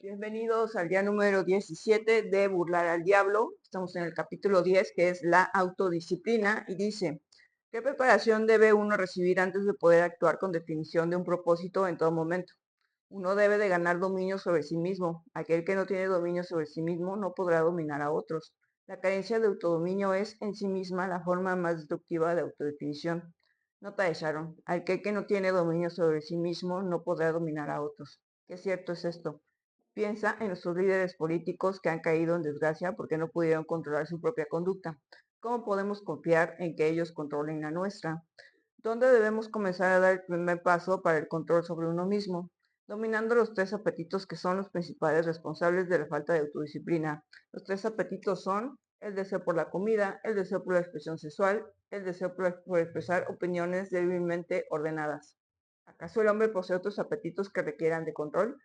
Bienvenidos al día número 17 de Burlar al Diablo. Estamos en el capítulo 10, que es la autodisciplina, y dice: ¿qué preparación debe uno recibir antes de poder actuar con definición de un propósito en todo momento? Uno debe de ganar dominio sobre sí mismo. Aquel que no tiene dominio sobre sí mismo no podrá dominar a otros. La carencia de autodominio es en sí misma la forma más destructiva de autodefinición. Nota de Sharon: aquel que no tiene dominio sobre sí mismo no podrá dominar a otros. ¿Qué cierto es esto? Piensa en nuestros líderes políticos que han caído en desgracia porque no pudieron controlar su propia conducta. ¿Cómo podemos confiar en que ellos controlen la nuestra? ¿Dónde debemos comenzar a dar el primer paso para el control sobre uno mismo? Dominando los tres apetitos que son los principales responsables de la falta de autodisciplina. Los tres apetitos son el deseo por la comida, el deseo por la expresión sexual, el deseo por expresar opiniones débilmente ordenadas. ¿Acaso el hombre posee otros apetitos que requieran de control?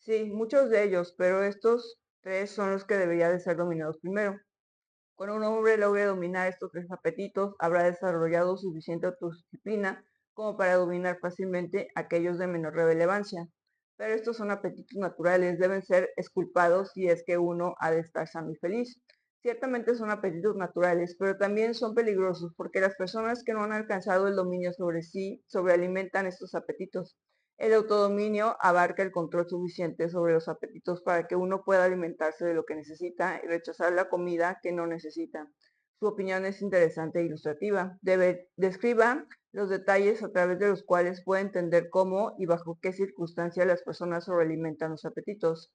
Sí, muchos de ellos, pero estos tres son los que deberían de ser dominados primero. Cuando un hombre logre dominar estos tres apetitos, habrá desarrollado suficiente autodisciplina como para dominar fácilmente aquellos de menor relevancia. Pero estos son apetitos naturales, deben ser exculpados si es que uno ha de estar sano y feliz. Ciertamente son apetitos naturales, pero también son peligrosos porque las personas que no han alcanzado el dominio sobre sí sobrealimentan estos apetitos. El autodominio abarca el control suficiente sobre los apetitos para que uno pueda alimentarse de lo que necesita y rechazar la comida que no necesita. Su opinión es interesante e ilustrativa. Describa los detalles a través de los cuales puede entender cómo y bajo qué circunstancias las personas sobrealimentan los apetitos.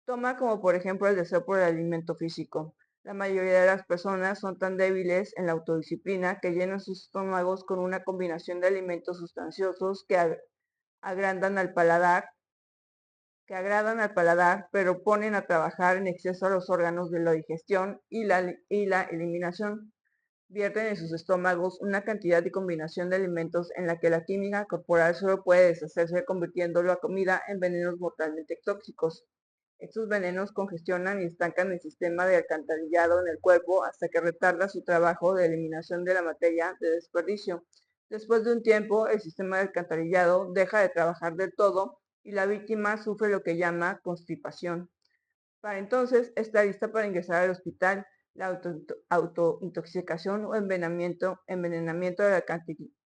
Toma como por ejemplo el deseo por el alimento físico. La mayoría de las personas son tan débiles en la autodisciplina que llenan sus estómagos con una combinación de alimentos sustanciosos agrandan al paladar, que agradan al paladar, pero ponen a trabajar en exceso a los órganos de la digestión y la eliminación. Vierten en sus estómagos una cantidad y combinación de alimentos en la que la química corporal solo puede deshacerse convirtiendo la comida en venenos mortalmente tóxicos. Estos venenos congestionan y estancan el sistema de alcantarillado en el cuerpo hasta que retarda su trabajo de eliminación de la materia de desperdicio. Después de un tiempo, el sistema de alcantarillado deja de trabajar del todo y la víctima sufre lo que llama constipación. Para entonces está lista para ingresar al hospital. La autointoxicación o envenenamiento del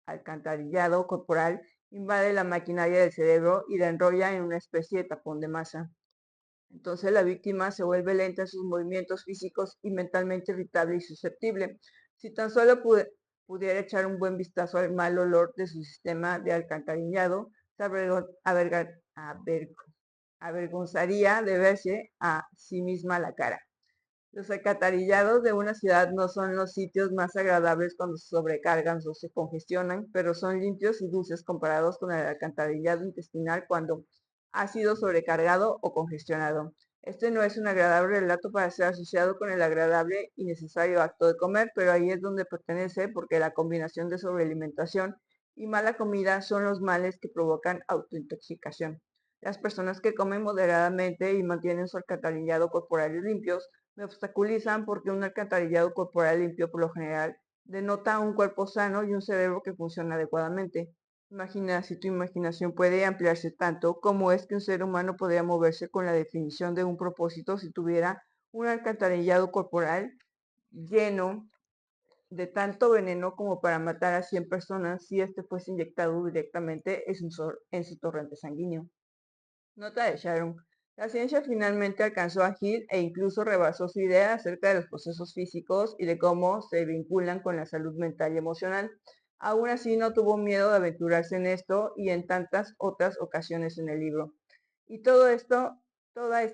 alcantarillado corporal invade la maquinaria del cerebro y la enrolla en una especie de tapón de masa. Entonces la víctima se vuelve lenta en sus movimientos físicos y mentalmente irritable y susceptible. Si tan solo pudiera echar un buen vistazo al mal olor de su sistema de alcantarillado, se avergonzaría de verse a sí misma la cara. Los alcantarillados de una ciudad no son los sitios más agradables cuando se sobrecargan o se congestionan, pero son limpios y dulces comparados con el alcantarillado intestinal cuando ha sido sobrecargado o congestionado. Este no es un agradable relato para ser asociado con el agradable y necesario acto de comer, pero ahí es donde pertenece porque la combinación de sobrealimentación y mala comida son los males que provocan autointoxicación. Las personas que comen moderadamente y mantienen su alcantarillado corporal limpios me obstaculizan porque un alcantarillado corporal limpio por lo general denota un cuerpo sano y un cerebro que funciona adecuadamente. Imagina si tu imaginación puede ampliarse tanto, ¿cómo es que un ser humano podría moverse con la definición de un propósito si tuviera un alcantarillado corporal lleno de tanto veneno como para matar a 100 personas si este fuese inyectado directamente en su torrente sanguíneo? Nota de Sharon: la ciencia finalmente alcanzó a Hill e incluso rebasó su idea acerca de los procesos físicos y de cómo se vinculan con la salud mental y emocional. Aún así, no tuvo miedo de aventurarse en esto y en tantas otras ocasiones en el libro. Y toda esta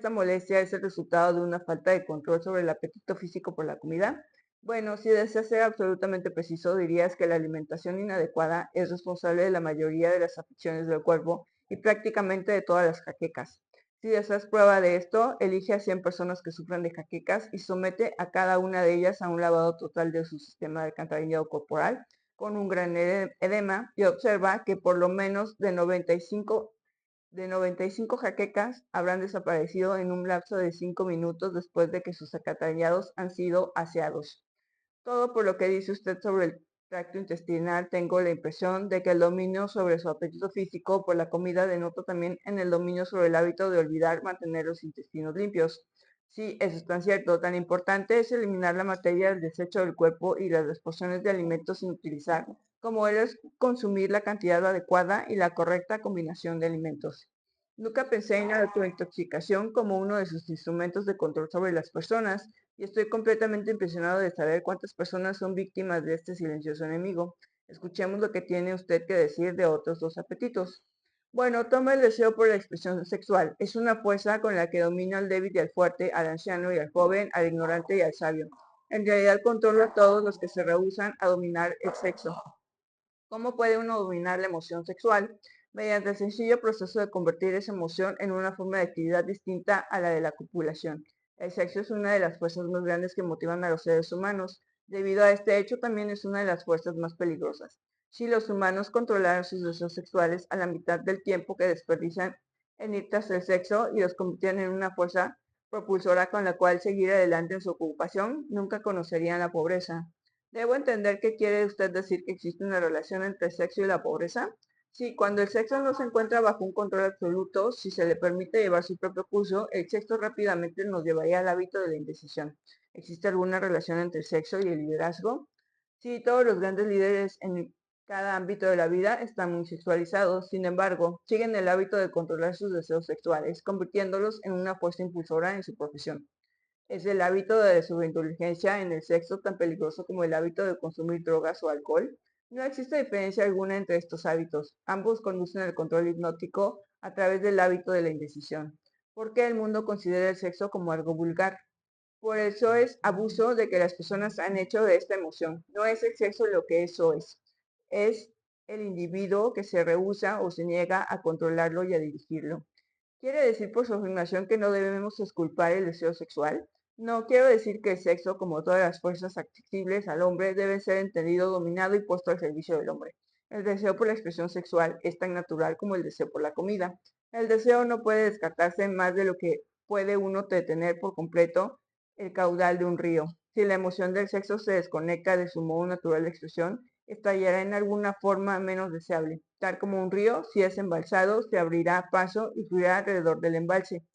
molestia es el resultado de una falta de control sobre el apetito físico por la comida. Bueno, si deseas ser absolutamente preciso, dirías que la alimentación inadecuada es responsable de la mayoría de las afecciones del cuerpo y prácticamente de todas las jaquecas. Si deseas prueba de esto, elige a 100 personas que sufran de jaquecas y somete a cada una de ellas a un lavado total de su sistema de alcantarillado corporal con un gran edema y observa que por lo menos de 95 jaquecas habrán desaparecido en un lapso de 5 minutos después de que sus alcantarillados han sido aseados. Todo por lo que dice usted sobre el tracto intestinal, tengo la impresión de que el dominio sobre su apetito físico por la comida denota también en el dominio sobre el hábito de olvidar mantener los intestinos limpios. Sí, eso es tan cierto. Tan importante es eliminar la materia del desecho del cuerpo y las porciones de alimentos sin utilizar, como es consumir la cantidad adecuada y la correcta combinación de alimentos. Nunca pensé en la autointoxicación como uno de sus instrumentos de control sobre las personas, y estoy completamente impresionado de saber cuántas personas son víctimas de este silencioso enemigo. Escuchemos lo que tiene usted que decir de otros dos apetitos. Bueno, toma el deseo por la expresión sexual. Es una fuerza con la que domina al débil y al fuerte, al anciano y al joven, al ignorante y al sabio. En realidad controla a todos los que se rehúsan a dominar el sexo. ¿Cómo puede uno dominar la emoción sexual? Mediante el sencillo proceso de convertir esa emoción en una forma de actividad distinta a la de la copulación. El sexo es una de las fuerzas más grandes que motivan a los seres humanos. Debido a este hecho, también es una de las fuerzas más peligrosas. Si los humanos controlaran sus deseos sexuales a la mitad del tiempo que desperdician en ir tras el sexo y los convirtieran en una fuerza propulsora con la cual seguir adelante en su ocupación, nunca conocerían la pobreza. ¿Debo entender qué quiere usted decir que existe una relación entre el sexo y la pobreza? Sí, cuando el sexo no se encuentra bajo un control absoluto, si se le permite llevar su propio curso, el sexo rápidamente nos llevaría al hábito de la indecisión. ¿Existe alguna relación entre el sexo y el liderazgo? Sí, todos los grandes líderes en cada ámbito de la vida están muy sexualizados, sin embargo, siguen el hábito de controlar sus deseos sexuales, convirtiéndolos en una fuerza impulsora en su profesión. ¿Es el hábito de sobreindulgencia en el sexo tan peligroso como el hábito de consumir drogas o alcohol? No existe diferencia alguna entre estos hábitos. Ambos conducen al control hipnótico a través del hábito de la indecisión. ¿Por qué el mundo considera el sexo como algo vulgar? Por eso es abuso de que las personas han hecho de esta emoción. No es el sexo lo que eso es. Es el individuo que se rehúsa o se niega a controlarlo y a dirigirlo. ¿Quiere decir por su afirmación que no debemos exculpar el deseo sexual? No, quiero decir que el sexo, como todas las fuerzas accesibles al hombre, debe ser entendido, dominado y puesto al servicio del hombre. El deseo por la expresión sexual es tan natural como el deseo por la comida. El deseo no puede descartarse más de lo que puede uno detener por completo el caudal de un río. Si la emoción del sexo se desconecta de su modo natural de expresión, estallará en alguna forma menos deseable. Tal como un río, si es embalsado, se abrirá paso y fluirá alrededor del embalse.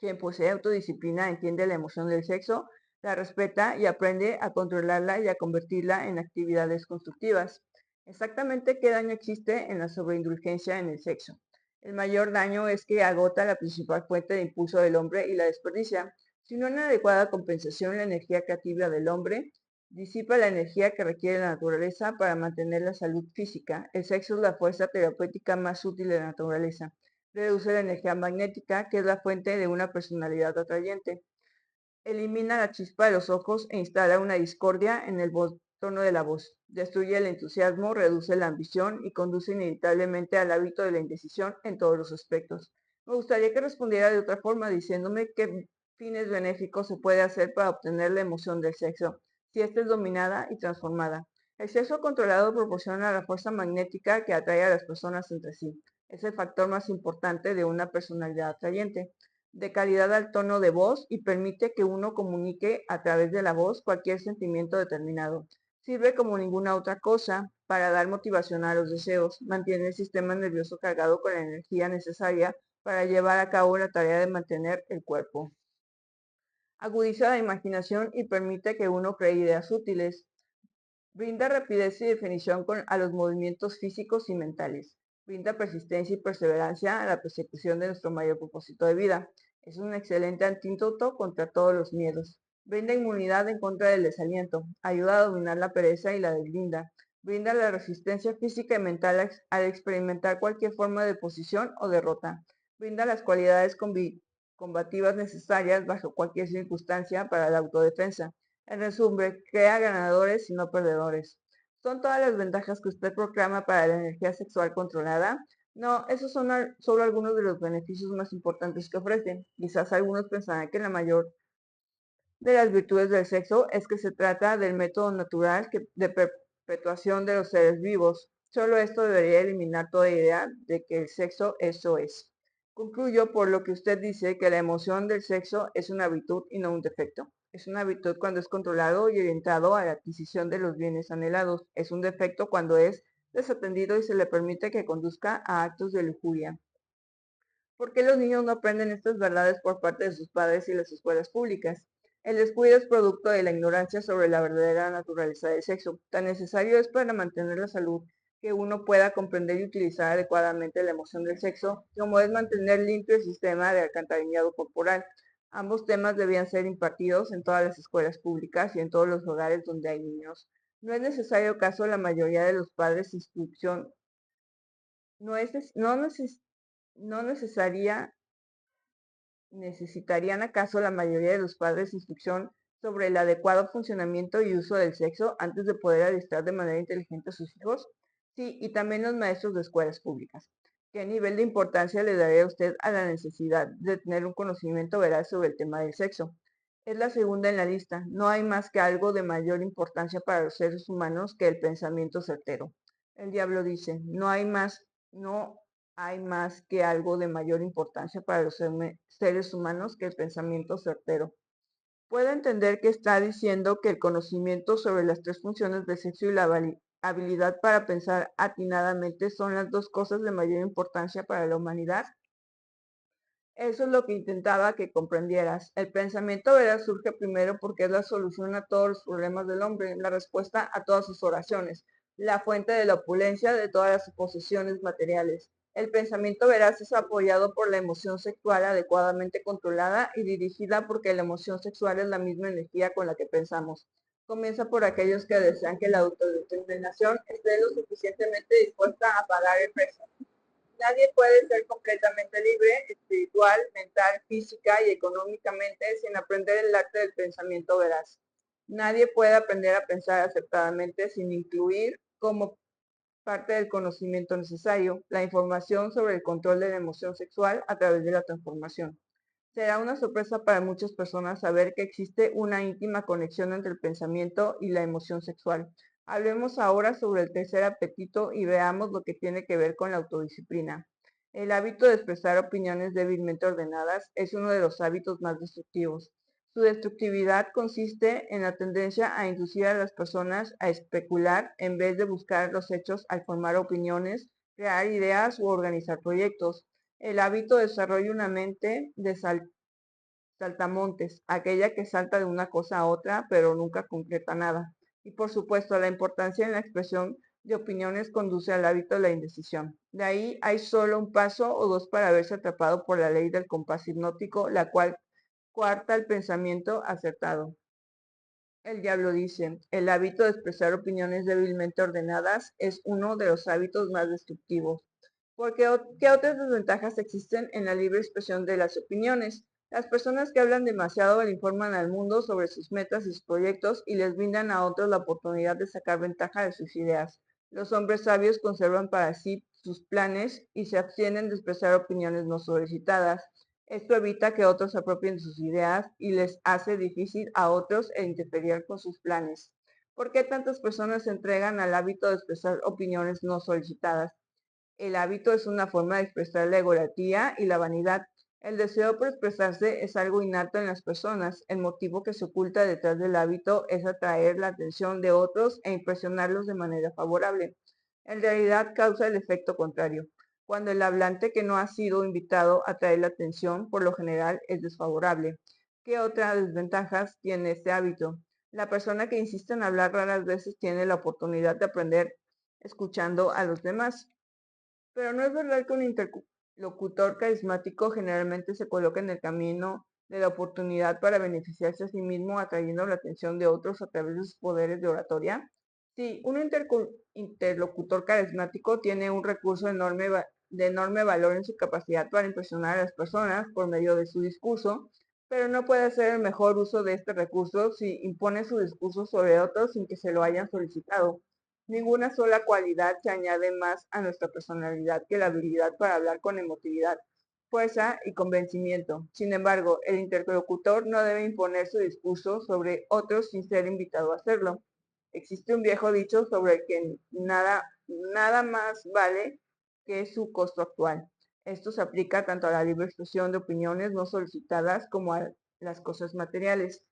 Quien posee autodisciplina entiende la emoción del sexo, la respeta y aprende a controlarla y a convertirla en actividades constructivas. Exactamente qué daño existe en la sobreindulgencia en el sexo. El mayor daño es que agota la principal fuente de impulso del hombre y la desperdicia. Sin una adecuada compensación, la energía creativa del hombre disipa la energía que requiere la naturaleza para mantener la salud física. El sexo es la fuerza terapéutica más útil de la naturaleza. Reduce la energía magnética, que es la fuente de una personalidad atrayente. Elimina la chispa de los ojos e instala una discordia en el tono de la voz. Destruye el entusiasmo, reduce la ambición y conduce inevitablemente al hábito de la indecisión en todos los aspectos. Me gustaría que respondiera de otra forma diciéndome qué fines benéficos se puede hacer para obtener la emoción del sexo, si ésta es dominada y transformada. El sexo controlado proporciona la fuerza magnética que atrae a las personas entre sí. Es el factor más importante de una personalidad atrayente, de calidad al tono de voz y permite que uno comunique a través de la voz cualquier sentimiento determinado. Sirve como ninguna otra cosa para dar motivación a los deseos. Mantiene el sistema nervioso cargado con la energía necesaria para llevar a cabo la tarea de mantener el cuerpo. Agudiza la imaginación y permite que uno cree ideas útiles. Brinda rapidez y definición a los movimientos físicos y mentales. Brinda persistencia y perseverancia a la persecución de nuestro mayor propósito de vida. Es un excelente antídoto contra todos los miedos. Brinda inmunidad en contra del desaliento. Ayuda a dominar la pereza y la deslinda. Brinda la resistencia física y mental al experimentar cualquier forma de posición o derrota. Brinda las cualidades combativas necesarias bajo cualquier circunstancia para la autodefensa. En resumen, crea ganadores y no perdedores. ¿Son todas las ventajas que usted proclama para la energía sexual controlada? No, esos son solo algunos de los beneficios más importantes que ofrecen. Quizás algunos pensarán que la mayor de las virtudes del sexo es que se trata del método natural de perpetuación de los seres vivos. Solo esto debería eliminar toda idea de que el sexo eso es. Concluyo por lo que usted dice que la emoción del sexo es una virtud y no un defecto. Es una virtud cuando es controlado y orientado a la adquisición de los bienes anhelados. Es un defecto cuando es desatendido y se le permite que conduzca a actos de lujuria. ¿Por qué los niños no aprenden estas verdades por parte de sus padres y las escuelas públicas? El descuido es producto de la ignorancia sobre la verdadera naturaleza del sexo. Tan necesario es para mantener la salud que uno pueda comprender y utilizar adecuadamente la emoción del sexo, como es mantener limpio el sistema de alcantarillado corporal. Ambos temas debían ser impartidos en todas las escuelas públicas y en todos los hogares donde hay niños. No es necesario acaso la mayoría de los padres instrucción, no es, no, no necesaria ¿Necesitarían acaso la mayoría de los padres instrucción sobre el adecuado funcionamiento y uso del sexo antes de poder adiestrar de manera inteligente a sus hijos? Sí, y también los maestros de escuelas públicas. ¿Qué nivel de importancia le daría usted a la necesidad de tener un conocimiento veraz sobre el tema del sexo? Es la segunda en la lista. No hay más que algo de mayor importancia para los seres humanos que el pensamiento certero. El diablo dice, no hay más que algo de mayor importancia para los seres humanos que el pensamiento certero. Puedo entender que está diciendo que el conocimiento sobre las tres funciones del sexo y la habilidad para pensar atinadamente son las dos cosas de mayor importancia para la humanidad. Eso es lo que intentaba que comprendieras. El pensamiento veraz surge primero porque es la solución a todos los problemas del hombre, la respuesta a todas sus oraciones, la fuente de la opulencia de todas las posesiones materiales. El pensamiento veraz es apoyado por la emoción sexual adecuadamente controlada y dirigida porque la emoción sexual es la misma energía con la que pensamos. Comienza por aquellos que desean que la autodeterminación esté lo suficientemente dispuesta a pagar el precio. Nadie puede ser completamente libre, espiritual, mental, física y económicamente sin aprender el arte del pensamiento veraz. Nadie puede aprender a pensar acertadamente sin incluir como parte del conocimiento necesario la información sobre el control de la emoción sexual a través de la transformación. Será una sorpresa para muchas personas saber que existe una íntima conexión entre el pensamiento y la emoción sexual. Hablemos ahora sobre el tercer apetito y veamos lo que tiene que ver con la autodisciplina. El hábito de expresar opiniones débilmente ordenadas es uno de los hábitos más destructivos. Su destructividad consiste en la tendencia a inducir a las personas a especular en vez de buscar los hechos al formar opiniones, crear ideas u organizar proyectos. El hábito desarrolla una mente de saltamontes, aquella que salta de una cosa a otra, pero nunca concreta nada. Y por supuesto, la importancia en la expresión de opiniones conduce al hábito de la indecisión. De ahí hay solo un paso o dos para verse atrapado por la ley del compás hipnótico, la cual coarta el pensamiento acertado. El diablo dice, el hábito de expresar opiniones débilmente ordenadas es uno de los hábitos más destructivos. Porque, ¿qué otras desventajas existen en la libre expresión de las opiniones? Las personas que hablan demasiado le informan al mundo sobre sus metas y sus proyectos y les brindan a otros la oportunidad de sacar ventaja de sus ideas. Los hombres sabios conservan para sí sus planes y se abstienen de expresar opiniones no solicitadas. Esto evita que otros se apropien de sus ideas y les hace difícil a otros el interferir con sus planes. ¿Por qué tantas personas se entregan al hábito de expresar opiniones no solicitadas? El hábito es una forma de expresar la egolatría y la vanidad. El deseo por expresarse es algo innato en las personas. El motivo que se oculta detrás del hábito es atraer la atención de otros e impresionarlos de manera favorable. En realidad causa el efecto contrario. Cuando el hablante que no ha sido invitado atrae la atención, por lo general es desfavorable. ¿Qué otras desventajas tiene este hábito? La persona que insiste en hablar raras veces tiene la oportunidad de aprender escuchando a los demás. Pero no es verdad que un interlocutor carismático generalmente se coloca en el camino de la oportunidad para beneficiarse a sí mismo, atrayendo la atención de otros a través de sus poderes de oratoria. Sí, un interlocutor carismático tiene un recurso de enorme valor en su capacidad para impresionar a las personas por medio de su discurso, pero no puede hacer el mejor uso de este recurso si impone su discurso sobre otros sin que se lo hayan solicitado. Ninguna sola cualidad se añade más a nuestra personalidad que la habilidad para hablar con emotividad, fuerza y convencimiento. Sin embargo, el interlocutor no debe imponer su discurso sobre otros sin ser invitado a hacerlo. Existe un viejo dicho sobre el que nada más vale que su costo actual. Esto se aplica tanto a la libre expresión de opiniones no solicitadas como a las cosas materiales.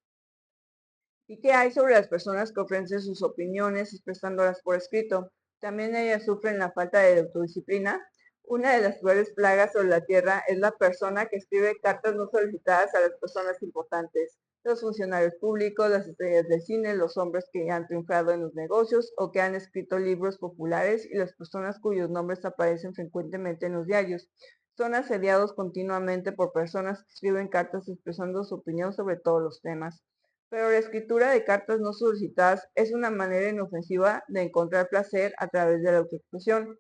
¿Y qué hay sobre las personas que ofrecen sus opiniones expresándolas por escrito? También ellas sufren la falta de autodisciplina. Una de las peores plagas sobre la tierra es la persona que escribe cartas no solicitadas a las personas importantes, los funcionarios públicos, las estrellas del cine, los hombres que han triunfado en los negocios o que han escrito libros populares y las personas cuyos nombres aparecen frecuentemente en los diarios. Son asediados continuamente por personas que escriben cartas expresando su opinión sobre todos los temas. Pero la escritura de cartas no solicitadas es una manera inofensiva de encontrar placer a través de la autoexpresión.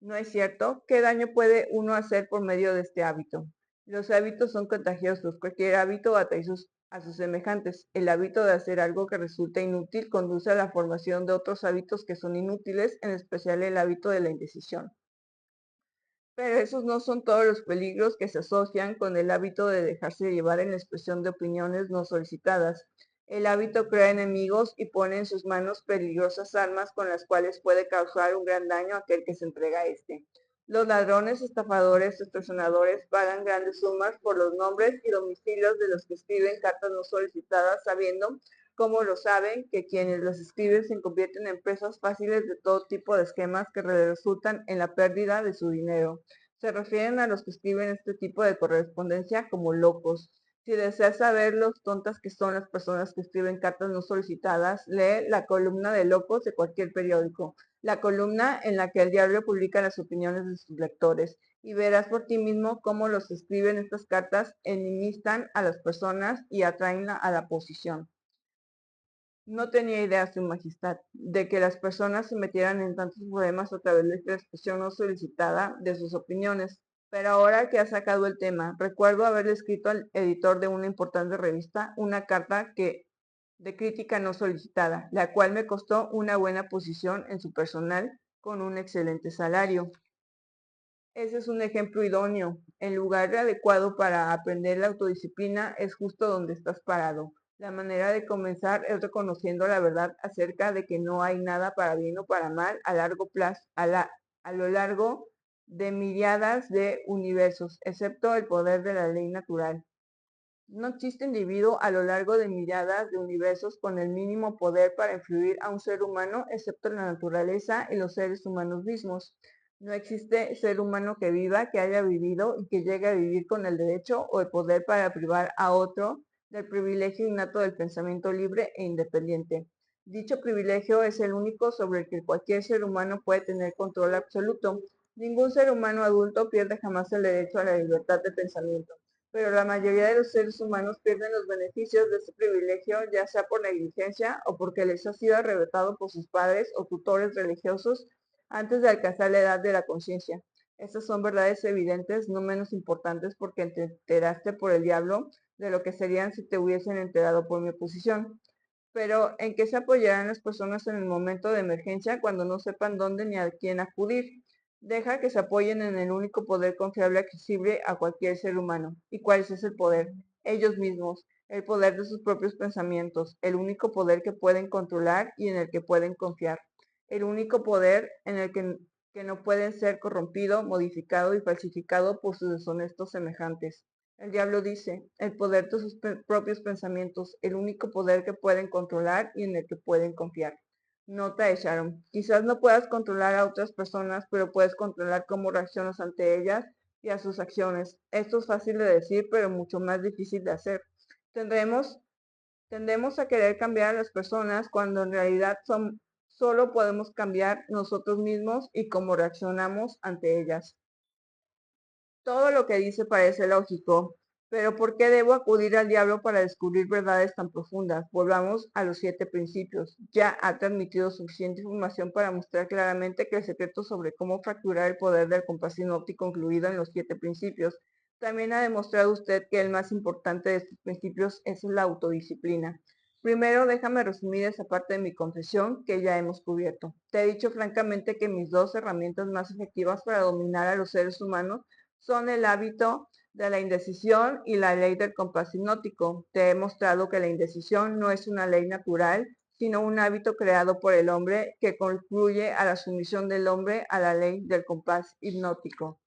¿No es cierto? ¿Qué daño puede uno hacer por medio de este hábito? Los hábitos son contagiosos. Cualquier hábito atrae a sus semejantes. El hábito de hacer algo que resulta inútil conduce a la formación de otros hábitos que son inútiles, en especial el hábito de la indecisión. Pero esos no son todos los peligros que se asocian con el hábito de dejarse llevar en la expresión de opiniones no solicitadas. El hábito crea enemigos y pone en sus manos peligrosas armas con las cuales puede causar un gran daño a aquel que se entrega a este. Los ladrones, estafadores, extorsionadores pagan grandes sumas por los nombres y domicilios de los que escriben cartas no solicitadas, sabiendo, como lo saben, que quienes las escriben se convierten en presas fáciles de todo tipo de esquemas que resultan en la pérdida de su dinero. Se refieren a los que escriben este tipo de correspondencia como locos. Si deseas saber lo tontas que son las personas que escriben cartas no solicitadas, lee la columna de locos de cualquier periódico, la columna en la que el diario publica las opiniones de sus lectores, y verás por ti mismo cómo los que escriben estas cartas enemistan a las personas y atraen a la posición. No tenía idea, su majestad, de que las personas se metieran en tantos problemas a través de la expresión no solicitada de sus opiniones. Pero ahora que ha sacado el tema, recuerdo haberle escrito al editor de una importante revista una carta de crítica no solicitada, la cual me costó una buena posición en su personal con un excelente salario. Ese es un ejemplo idóneo. El lugar adecuado para aprender la autodisciplina es justo donde estás parado. La manera de comenzar es reconociendo la verdad acerca de que no hay nada para bien o para mal a largo plazo, a lo largo de miriadas de universos, excepto el poder de la ley natural. No existe individuo a lo largo de miradas de universos con el mínimo poder para influir a un ser humano, excepto la naturaleza y los seres humanos mismos. No existe ser humano que viva, que haya vivido y que llegue a vivir con el derecho o el poder para privar a otro del privilegio innato del pensamiento libre e independiente. Dicho privilegio es el único sobre el que cualquier ser humano puede tener control absoluto. Ningún ser humano adulto pierde jamás el derecho a la libertad de pensamiento, pero la mayoría de los seres humanos pierden los beneficios de este privilegio, ya sea por negligencia o porque les ha sido arrebatado por sus padres o tutores religiosos antes de alcanzar la edad de la conciencia. Estas son verdades evidentes, no menos importantes porque te enteraste por el diablo de lo que serían si te hubiesen enterado por mi oposición. Pero, ¿en qué se apoyarán las personas en el momento de emergencia cuando no sepan dónde ni a quién acudir? Deja que se apoyen en el único poder confiable accesible a cualquier ser humano. ¿Y cuál es ese poder? Ellos mismos, el poder de sus propios pensamientos, el único poder que pueden controlar y en el que pueden confiar, el único poder en el que no pueden ser corrompido, modificado y falsificado por sus deshonestos semejantes. El diablo dice, el poder de sus propios pensamientos, el único poder que pueden controlar y en el que pueden confiar. Nota de Sharon. Quizás no puedas controlar a otras personas, pero puedes controlar cómo reaccionas ante ellas y a sus acciones. Esto es fácil de decir, pero mucho más difícil de hacer. Tendemos a querer cambiar a las personas cuando en realidad solo podemos cambiar nosotros mismos y cómo reaccionamos ante ellas. Todo lo que dice parece lógico, pero ¿por qué debo acudir al diablo para descubrir verdades tan profundas? Volvamos a los 7 principios. Ya ha transmitido suficiente información para mostrar claramente que el secreto sobre cómo fracturar el poder del compás sinóptico incluido en los 7 principios. También ha demostrado usted que el más importante de estos principios es la autodisciplina. Primero, déjame resumir esa parte de mi confesión que ya hemos cubierto. Te he dicho francamente que mis 2 herramientas más efectivas para dominar a los seres humanos son el hábito de la indecisión y la ley del compás hipnótico. Te he mostrado que la indecisión no es una ley natural, sino un hábito creado por el hombre que concluye a la sumisión del hombre a la ley del compás hipnótico.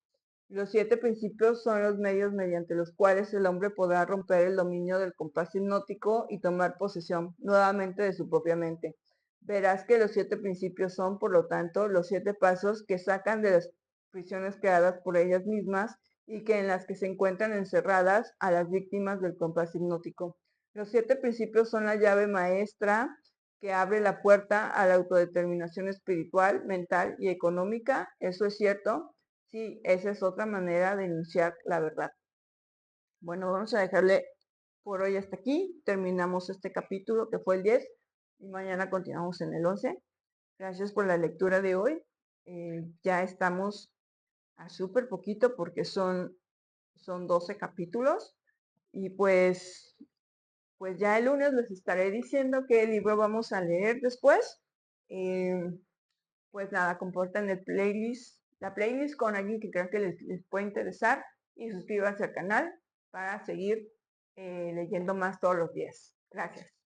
Los 7 principios son los medios mediante los cuales el hombre podrá romper el dominio del compás hipnótico y tomar posesión nuevamente de su propia mente. Verás que los 7 principios son, por lo tanto, los 7 pasos que sacan de las prisiones creadas por ellas mismas y que en las que se encuentran encerradas a las víctimas del compás hipnótico. Los 7 principios son la llave maestra que abre la puerta a la autodeterminación espiritual, mental y económica. Eso es cierto. Sí, esa es otra manera de enunciar la verdad. Bueno, vamos a dejarle por hoy hasta aquí. Terminamos este capítulo que fue el 10 y mañana continuamos en el 11. Gracias por la lectura de hoy. Ya estamos a súper poquito porque son 12 capítulos y pues ya el lunes les estaré diciendo qué libro vamos a leer después. Pues nada, compartan la playlist con alguien que crean que les puede interesar y suscríbanse al canal para seguir leyendo más todos los días. Gracias.